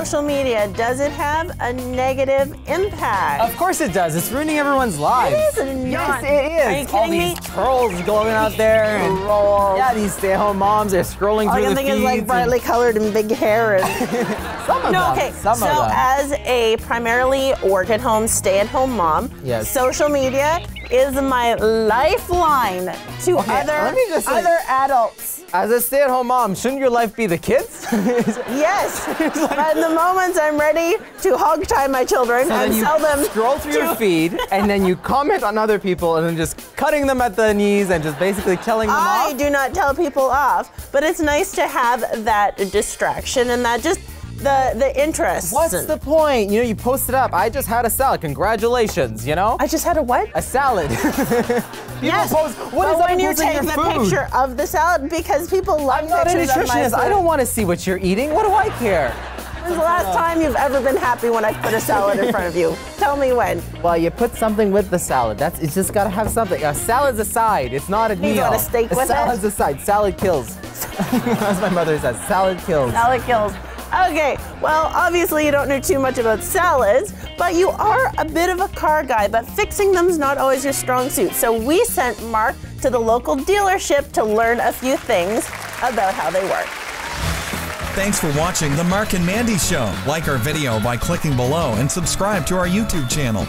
social media, does it have a negative impact? Of course it does. It's ruining everyone's lives. It is not. Yes, it is. Are you kidding me? All these trolls going out there. And, yeah, these stay-at-home moms, they're scrolling All through I the can feeds. think is like brightly colored and big hair. And Some of them. Okay. Some so of them. as a primarily work-at-home, stay-at-home mom, Yes. social media is my lifeline to let me just say- other adults. As a stay-at-home mom, shouldn't your life be the kids? Yes, but in the moments I'm ready to hog tie my children So and then you sell them. scroll through your feed, and then you comment on other people, and then just cutting them at the knees and just basically telling them I off. do not tell people off, but it's nice to have that distraction and that just the interest. What's the point? You know, you post it up. I just had a salad. Congratulations, you know? I just had a what? A salad. Yes. Post, what but is when you posting take your the food? picture of the salad, because people love I'm not a pictures of my nutritionist. food. I don't want to see what you're eating. What do I care? When's the last time you've ever been happy when I put a salad in front of you? Tell me when. Well, you put something with the salad. It's just got to have something. A salad's a side. It's not a meal. You got a steak with it? Salad's a side. Salad kills. As my mother says, salad kills. Salad kills. Okay, well, obviously you don't know too much about salads, but you are a bit of a car guy, but fixing them's not always your strong suit. So we sent Mark to the local dealership to learn a few things about how they work. Thanks for watching The Marc and Mandy Show. Like our video by clicking below and subscribe to our YouTube channel.